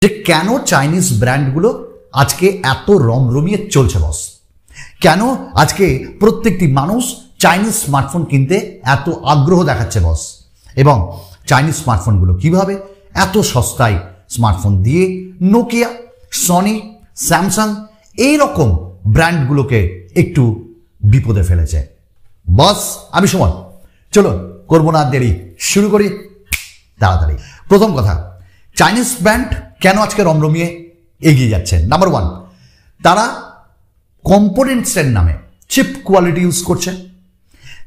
যে কেন চাইনিজ ব্র্যান্ডগুলো আজকে এত রমরমিয়ে চলছে বস, কেন আজকে প্রত্যেকটি মানুষ চাইনিজ স্মার্টফোন কিনতে এত আগ্রহ দেখাচ্ছে বস, এবং চাইনিজ স্মার্টফোনগুলো কিভাবে এত সস্তায় স্মার্টফোন দিয়ে নোকিয়া, সনি, স্যামসাং এই রকম ব্র্যান্ডগুলোকে একটু বিপদে ফেলেছে। বস আমি সুমন, চলো করবো না দেরি, শুরু করি তাড়াতাড়ি। প্রথম কথা, চাইনিজ ব্র্যান্ড কেন আজকে রমরমিয়ে এগিয়ে যাচ্ছে? নাম্বার ওয়ান, তারা কম্পোনেন্টসের নামে চিপ কোয়ালিটি ইউজ করছে।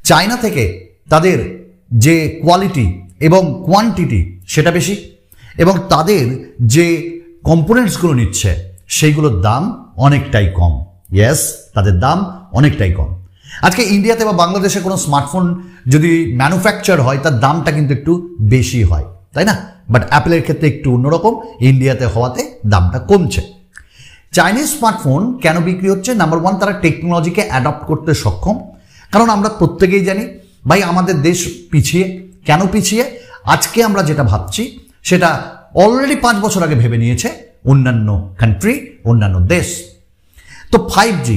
চায়না থেকে তাদের যে কোয়ালিটি এবং কোয়ান্টিটি সেটা বেশি, এবং তাদের যে কম্পোনেন্টসগুলো নিচ্ছে সেইগুলোর দাম অনেকটাই কম। ইয়েস, তাদের দাম অনেকটাই কম। আজকে ইন্ডিয়াতে বা বাংলাদেশে কোনো স্মার্টফোন যদি ম্যানুফ্যাকচার হয় তার দামটা কিন্তু একটু বেশি হয়, তাই না? বাট অ্যাপেলের ক্ষেত্রে একটু অন্যরকম, ইন্ডিয়াতে হওয়াতে দামটা কমছে। চাইনিজ স্মার্টফোন কেন বিক্রি হচ্ছে? নাম্বার ওয়ান, তারা টেকনোলজিকে অ্যাডপ্ট করতে সক্ষম। কারণ আমরা প্রত্যেকেই জানি ভাই আমাদের দেশ পিছিয়ে। কেন পিছিয়ে? আজকে আমরা যেটা ভাবছি সেটা অলরেডি 5 বছর আগে ভেবে নিয়েছে অন্যান্য কান্ট্রি, অন্যান্য দেশ। তো 5G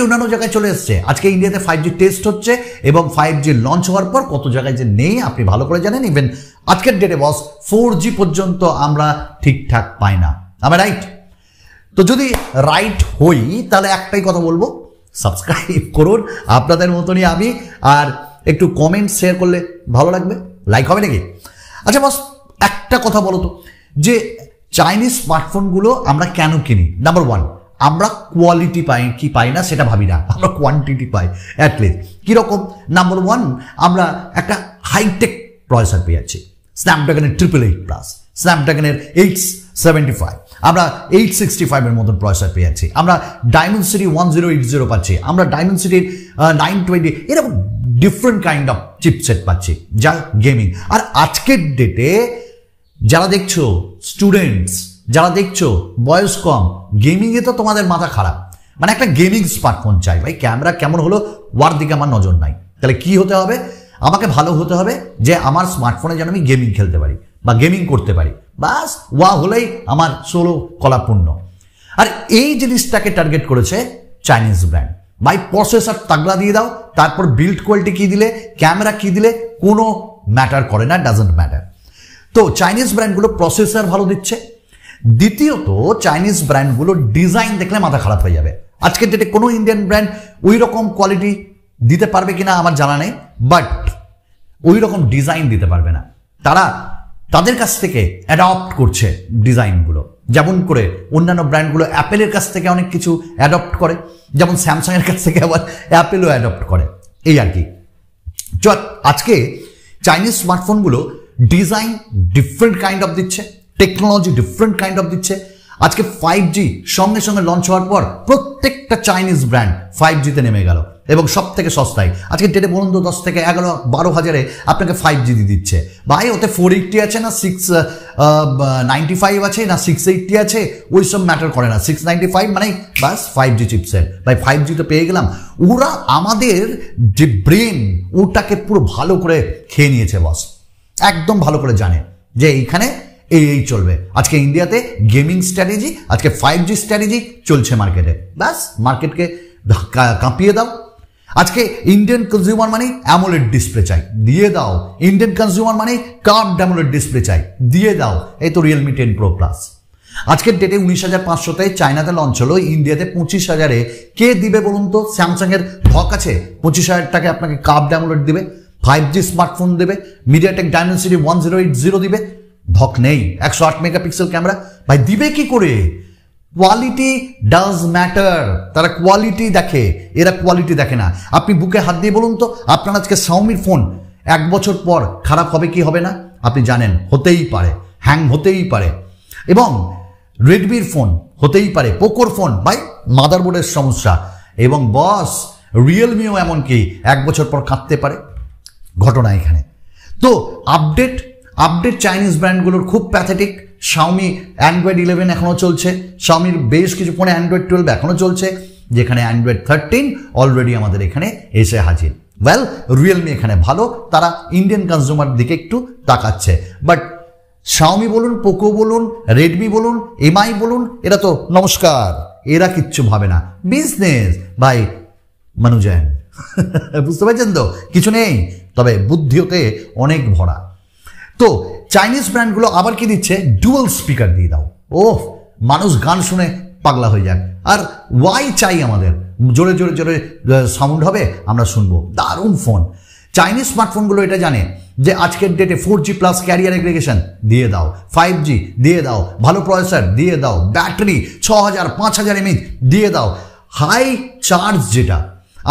অন্যান্য জায়গায় চলে এসছে। আজকে ইন্ডিয়াতে 5G টেস্ট হচ্ছে, এবং 5G লঞ্চ হওয়ার পর কত জায়গায় যে নেই আপনি ভালো করে জানেন। ইভেন আজকের ডেটে বস 4G পর্যন্ত আমরা ঠিকঠাক পাই না। আমি রাইট? তো যদি রাইট হই তাহলে একটাই কথা বলবো, সাবস্ক্রাইব করুন আপনাদের মতনই আমি, আর একটু কমেন্ট শেয়ার করলে ভালো লাগবে। লাইক হবে নাকি? আচ্ছা বস, একটা কথা বলো তো, যে চাইনিজ স্মার্টফোনগুলো আমরা কেন কিনি? নাম্বার ওয়ান, আমরা কোয়ালিটি পাই না সেটা ভাবি না, আমরা কোয়ান্টিটি পাই অ্যাটলিস্ট। কীরকম? নাম্বার ওয়ান, আমরা একটা হাইটেক প্রসেসর পেয়ে যাচ্ছি, স্ন্যাপড্রাগনের 888+, স্ন্যাপড্রাগনের 875, আমরা 865-এর মতন প্রসেসর পেয়ে যাচ্ছি, আমরা ডায়মেনসিটি 1080 পাচ্ছি, আমরা ডায়মেনসিটির 920, এরকম ডিফারেন্ট কাইন্ড অফ চিপসেট পাচ্ছি যা গেমিং। আর আজকের ডেটে যারা দেখছো স্টুডেন্টস, যারা দেখছো বয়স কম, গেমিংয়ে তো তোমাদের মাথা খারাপ। মানে একটা গেমিং স্মার্টফোন চাই ভাই, ক্যামেরা কেমন হলো ওয়ার দিকে আমার নজর নাই। তাহলে কি হতে হবে? আমাকে ভালো হতে হবে যে আমার স্মার্টফোনে যেন আমি গেমিং খেলতে পারি বা গেমিং করতে পারি, বাস ওয়া হলেই আমার ষোলো কলাপূর্ণ। আর এই জিনিসটাকে টার্গেট করেছে চাইনিজ ব্র্যান্ড। ভাই প্রসেসর তাগড়া দিয়ে দাও, তারপর বিল্ড কোয়ালিটি কি দিলে, ক্যামেরা কি দিলে, কোনো ম্যাটার করে না, ডাজন্ট ম্যাটার। তো চাইনিজ ব্র্যান্ডগুলো প্রসেসর ভালো দিচ্ছে। দ্বিতীয়ত, চাইনিজ ব্র্যান্ডগুলো ডিজাইন দেখলে মাথা খারাপ হয়ে যাবে। আজকের ডেটে কোনো ইন্ডিয়ান ব্র্যান্ড ওই রকম কোয়ালিটি দিতে পারবে কিনা আমার জানা নেই, বাট ওই রকম ডিজাইন দিতে পারবে না। তারা তাদের কাছ থেকে অ্যাডপ্ট করছে ডিজাইনগুলো, যেমন করে অন্যান্য ব্র্যান্ডগুলো অ্যাপেলের কাছ থেকে অনেক কিছু অ্যাডপ্ট করে, যেমন স্যামসাংয়ের কাছ থেকে আবার অ্যাপেলও অ্যাডপ্ট করে, এই আর কি। আজকে চাইনিজ স্মার্টফোনগুলো ডিজাইন ডিফারেন্ট কাইন্ড অফ দিচ্ছে, টেকনোলজি ডিফারেন্ট কাইন্ড অফ দিচ্ছে। আজকে 5G সঙ্গে সঙ্গে লঞ্চ হওয়ার পর প্রত্যেকটা চাইনিজ ব্র্যান্ড 5G-তে নেমে গেল, এবং সব থেকে সস্তায়। আজকে ডেটে বলুন তো 10 থেকে 11-12 হাজারে আপনাকে 5G দিয়ে দিচ্ছে। ভাই ওতে 480 আছে না 695 আছে না 680 আছে, ওই সব ম্যাটার করে না। 695 মানে বাস 5G চিপসেট। ভাই 5G তো পেয়ে গেলাম। ওরা আমাদের যে ব্রেন ওটাকে পুরো ভালো করে খেয়ে নিয়েছে বস, একদম ভালো করে জানে যে এইখানে এই চলবে। আজকে ইন্ডিয়াতে গেমিং স্ট্র্যাটেজি, আজকে 5G স্ট্র্যাটেজি চলছে মার্কেটে, ব্যাস মার্কেটকে কাঁপিয়ে দাও। আজকে ইন্ডিয়ান কনজিউমার মানে অ্যামোলেড ডিসপ্লে চাই, দিয়ে দাও। ইন্ডিয়ান কনজিউমার মানে কার্ভড অ্যামোলেড ডিসপ্লে চাই, দিয়ে দাও। এই তো Realme 10 Pro Plus আজকের ডেটে 19,500-তে চায়নাতে লঞ্চ হলো, ইন্ডিয়াতে 25,000-এ কে দিবে বলুন তো? স্যামসাংয়ের হক আছে 25,000 টাকায় আপনাকে কার্ভড অ্যামোলেড দিবে, 5G স্মার্টফোন দেবে, মিডিয়াটেক ডায়মেনসিটি 1080 দিবে? ধক নেই। 108 মেগাপিক্সেল ক্যামেরা, ভাই দিবে কি করে? কোয়ালিটি ডাজ ম্যাটার, তারা কোয়ালিটি দেখে, এরা কোয়ালিটি দেখে না। আপনি বুকে হাত দিয়ে বলুন তো, আপনার আজকে শাওমির ফোন 1 বছর পর খারাপ হবে কি হবে না? আপনি জানেন, হতেই পারে, হ্যাং হতেই পারে। এবং রেডমির ফোন হতেই পারে, পোকোর ফোন, ভাই মাদারবোর্ডের সমস্যা। এবং বস রিয়েলমিও এমনকি 1 বছর পর কাঁদতে পারে, ঘটনা এখানে। তো আপডেট চাইনিজ ব্র্যান্ডগুলোর খুব প্যাথেটিক। শাওমি অ্যান্ড্রয়েড 11 এখনও চলছে, শাওমির বেশ কিছু ফোনে অ্যান্ড্রয়েড 12 এখনও চলছে, যেখানে অ্যান্ড্রয়েড 13 অলরেডি আমাদের এখানে এসে হাজির। ওয়েল, রিয়েলমি এখানে ভালো, তারা ইন্ডিয়ান কনজিউমার দিকে একটু তাকাচ্ছে। বাট শাওমি বলুন, পোকো বলুন, রেডমি বলুন, এমআই বলুন, এরা তো নমস্কার, এরা কিচ্ছু ভাবে না, বিজনেস ভাই মানুষেন। বুঝতে পারছেন তো, কিছু নেই, তবে বুদ্ধিতে অনেক ভরা। তো চাইনিজ ব্র্যান্ডগুলো আবার কি দিচ্ছে, ডুয়াল স্পিকার দিয়ে দাও, ওহ মানুষ গান শুনে পাগলা হয়ে যাক। আর ওয়াই চাই আমাদের, জোরে জোরে জোরে সাউন্ড হবে, আমরা শুনবো, দারুণ ফোন। চাইনিজ স্মার্টফোনগুলো এটা জানে যে আজকের ডেটে 4G প্লাস ক্যারিয়ার এগ্রিগেশন দিয়ে দাও, 5G দিয়ে দাও, ভালো প্রসেসর দিয়ে দাও, ব্যাটারি 6000 5000 mAh দিয়ে দাও, হাই চার্জ যেটা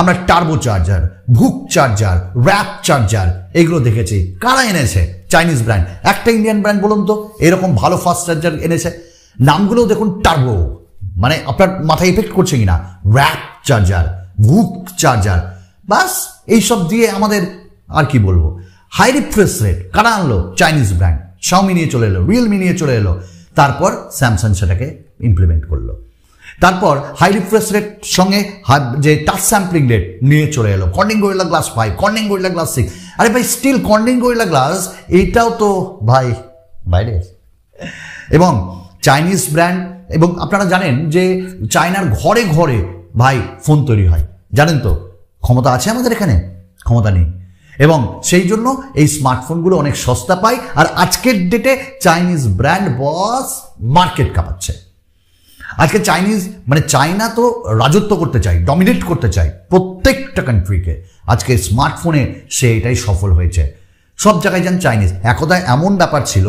আমরা turbo charger, VOOC charger, warp charger এগুলো দেখেছি। কারা এনেছে? Chinese brand. একটা ইন্ডিয়ান ব্র্যান্ড বলুন তো এরকম ভালো ফাস্ট চার্জার এনেছে? নামগুলো দেখুন, টার্বো, মানে আপনার মাথায় এফেক্ট করছে কিনা, র্যাপ চার্জার, ভুক চার্জার, বাস এইসব দিয়ে আমাদের আর কি বলবো। হাই রিফ্রেশ রেট কারা আনলো? Chinese brand. শাওমি নিয়ে চলে এলো, রিয়েলমি নিয়ে চলে এলো, তারপর স্যামসাং সেটাকে ইমপ্লিমেন্ট করলো। তারপর হাই রিফ্রেশ রেট সঙ্গে যে টাচ স্যাম্পলিং রেট নিয়ে চলে এলো, Corning gorilla glass 5, Corning gorilla glass 6। আরে ভাই স্টিল কর্নিং গরিলা গ্লাস এটাও তো ভাই বাইরে। এবং চাইনিজ ব্র্যান্ড, এবং আপনারা জানেন যে চায়নার ঘরে ঘরে ভাই ফোন তৈরি হয়, জানেন তো? ক্ষমতা আছে আমাদের এখানে? ক্ষমতা নেই। এবং সেই জন্য এই স্মার্টফোনগুলো অনেক সস্তা পায়। আর আজকের ডেটে চাইনিজ ব্র্যান্ড বস মার্কেট কাঁপাচ্ছে। আজকে চাইনিজ মানে চায়না তো রাজত্ব করতে চায়, ডমিনেট করতে চায় প্রত্যেকটা কান্ট্রিকে। আজকে স্মার্টফোনে সে এটাই সফল হয়েছে। সব জায়গায় যান চাইনিজ। একদা এমন ব্যাপার ছিল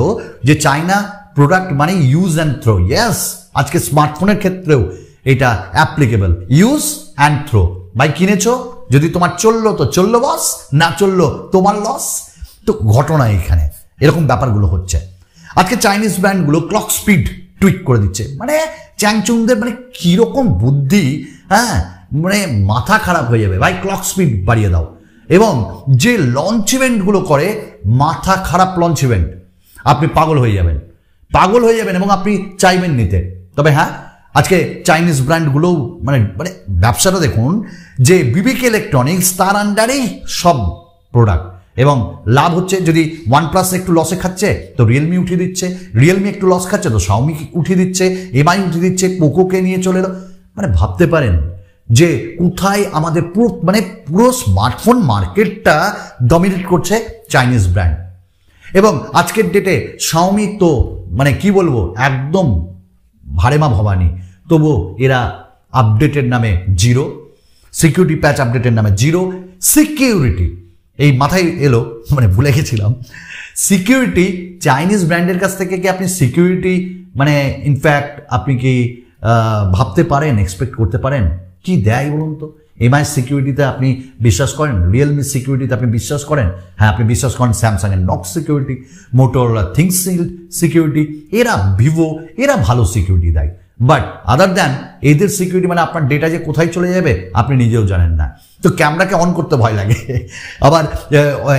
যে চায়না প্রোডাক্ট মানে ইউজ অ্যান্ড থ্রো। ইয়েস, আজকে স্মার্টফোনের ক্ষেত্রেও এটা অ্যাপ্লিকেবল, ইউজ অ্যান্ড থ্রো। ভাই কিনেছো, যদি তোমার চললো তো চললো বস, না চললো তোমার লস। তো ঘটনা এখানে এরকম ব্যাপারগুলো হচ্ছে। আজকে চাইনিজ ব্র্যান্ডগুলো ক্লক স্পিড টুইক করে দিচ্ছে, মানে চ্যাংচুংদের মানে কিরকম বুদ্ধি, হ্যাঁ মানে মাথা খারাপ হয়ে যাবে ভাই। ক্লক স্পিড বাড়িয়ে দাও। এবং যে লঞ্চ ইভেন্টগুলো করে, মাথা খারাপ লঞ্চ ইভেন্ট, আপনি পাগল হয়ে যাবেন, পাগল হয়ে যাবেন এবং আপনি চাইবেন নিতে। তবে হ্যাঁ, আজকে চাইনিজ ব্র্যান্ডগুলোও মানে মানে ব্যবসাটা দেখুন যে বিবিকে ইলেকট্রনিক্স তার আন্ডারেই সব প্রোডাক্ট। এবং লাভ হচ্ছে, যদি OnePlus একটু লসে খাচ্ছে তো রিয়েলমি উঠিয়ে দিচ্ছে, রিয়েলমি একটু লস খাচ্ছে তো শাওমি উঠিয়ে দিচ্ছে, এমআই উঠিয়ে দিচ্ছে, পোকোকে নিয়ে চলে এলো। মানে ভাবতে পারেন যে কোথায় আমাদের পুরো স্মার্টফোন মার্কেটটা ডমিনেট করছে চাইনিজ ব্র্যান্ড। এবং আজকের ডেটে শাওমি তো মানে কি বলবো, একদম ভারেমা ভবানী, তবুও এরা আপডেটের নামে জিরো, সিকিউরিটি প্যাচ আপডেটের নামে জিরো, সিকিউরিটি এই মাথায় এলো, মানে ভুলে গেছিলাম। সিকিউরিটি চাইনিজ ব্র্যান্ডের কাছ থেকে কি আপনি সিকিউরিটি মানে ইনফ্যাক্ট আপনি কি ভাবতে পারেন, এক্সপেক্ট করতে পারেন? কি দেয় বলুন তো? এমআই সিকিউরিটিতে আপনি বিশ্বাস করেন? রিয়েলমি সিকিউরিটিতে আপনি বিশ্বাস করেন? হ্যাঁ, আপনি বিশ্বাস করেন স্যামসাং এর নক্স সিকিউরিটি, মোটোরোলা থিংকশিল্ড সিকিউরিটি, এরা ভিভো, এরা ভালো সিকিউরিটি দেয়। বাট আদার দ্যান এদের সিকিউরিটি মানে আপনার ডেটা যে কোথায় চলে যাবে আপনি নিজেও জানেন না। তো ক্যামেরাকে অন করতে ভয় লাগে, আবার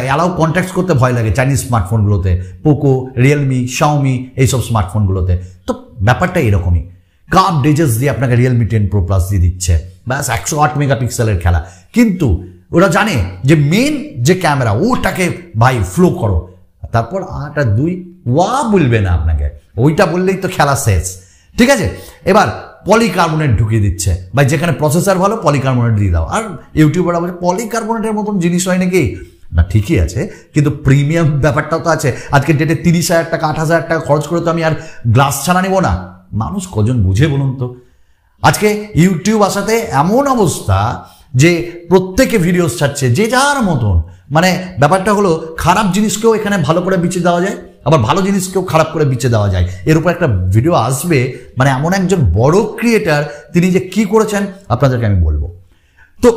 অ্যালাউ কন্ট্যাক্ট করতে ভয় লাগে চাইনিজ স্মার্টফোনগুলোতে, পোকো, রিয়েলমি, শাওমি এইসব স্মার্টফোনগুলোতে। তো ব্যাপারটা এরকমই। কার্ভ ডেজেস দিয়ে আপনাকে রিয়েলমি 10 Pro Plus দিয়ে দিচ্ছে, ব্যাস 108 মেগাপিক্সেলের খেলা। কিন্তু ওরা জানে যে মেন যে ক্যামেরা ওটাকে ভাই ফ্লো করো, তারপর 8 আর 2 ওয়া বলবে না আপনাকে, ওইটা বললেই তো খেলা শেষ। ঠিক আছে, এবার পলিকার্বনেট ঢুকিয়ে দিচ্ছে ভাই, যেখানে প্রসেসর ভালো পলিকার্বনেট দিয়ে দাও। আর ইউটিউবাররা বলছে পলিকার্বনেটের মতন জিনিস হয় নাকি? না, ঠিকই আছে, কিন্তু প্রিমিয়াম ব্যাপারটাও তো আছে। আজকের ডেটে 30,000 টাকা 8,000 টাকা খরচ করে তো আমি আর গ্লাস ছাড়া নেবো না। মানুষ কজন বুঝে বলুন তো? আজকে ইউটিউব আসাতে এমন অবস্থা যে প্রত্যেকে ভিডিওস ছাড়ছে যে যার মতন। মানে ব্যাপারটা হলো খারাপ জিনিসকেও এখানে ভালো করে বিচে দেওয়া যায়, আবার ভালো জিনিসকেও খারাপ করে বিচে দেওয়া যায়। এর উপর একটা ভিডিও আসবে, মানে এমন একজন বড় ক্রিয়েটার, তিনি যে কি করেছেন আপনাদেরকে আমি বলবো। তো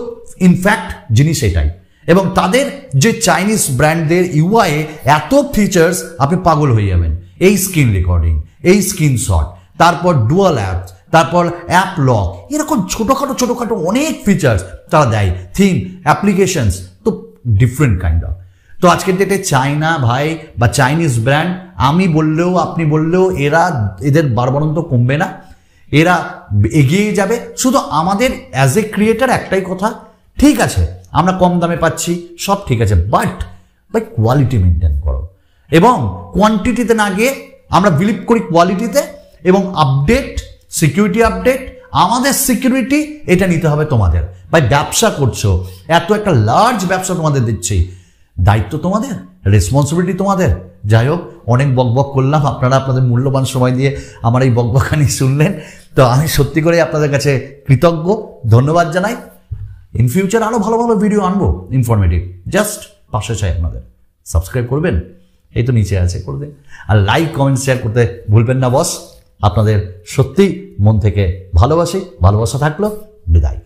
ইনফ্যাক্ট জিনিস এটাই। এবং তাদের যে চাইনিজ ব্র্যান্ডদের ইউআই এত ফিচার্স, আপনি পাগল হয়ে যাবেন। এই স্ক্রিন রেকর্ডিং, এই স্ক্রিনশট, তারপর ডুয়াল অ্যাপ, তারপর অ্যাপ লক, এরকম ছোটোখাটো অনেক ফিচার্স তারা দেয়। থিম, অ্যাপ্লিকেশনস, তো ডিফারেন্ট কাইন্ড অফ। তো আজকের ডেটে চায়না ভাই বা চাইনিজ ব্র্যান্ড, আমি বললেও আপনি বললেও এদের বারবারন্ত কমবে না, এরা এগিয়ে যাবে। শুধু আমাদের অ্যাজ এ ক্রিয়েটার একটাই কথা, ঠিক আছে আমরা কম দামে পাচ্ছি, সব ঠিক আছে, বাট কোয়ালিটি মেনটেন করো। এবং কোয়ান্টিটিতে না গিয়ে আমরা বিলিভ করি কোয়ালিটিতে, এবং আপডেট, সিকিউরিটি আপডেট, আমাদের সিকিউরিটি এটা নিতে হবে তোমাদের। ভাই ব্যবসা করছো, এত একটা লার্জ ব্যবসা তোমাদের দিচ্ছি, দায়িত্ব তোমাদের, রেসপন্সিবিলিটি তোমাদের। যাই হোক, অনেক বকবক করলাম, আপনারা আপনাদের মূল্যবান সময় দিয়ে আমার এই বকবকানি শুনলেন, তো আমি সত্যি করে আপনাদের কাছে কৃতজ্ঞ, ধন্যবাদ জানাই। ইন ফিউচার আরো ভালো ভালো ভিডিও আনবো ইনফরমেটিভ, জাস্ট পাশে চাই আপনাদের। সাবস্ক্রাইব করবেন, এই তো নিচে আছে, করে দিন। আর লাইক, কমেন্ট, শেয়ার করতে ভুলবেন না বস। আপনাদের সত্যি মন থেকে ভালোবাসি, ভালোবাসা থাকলো, বিদায়।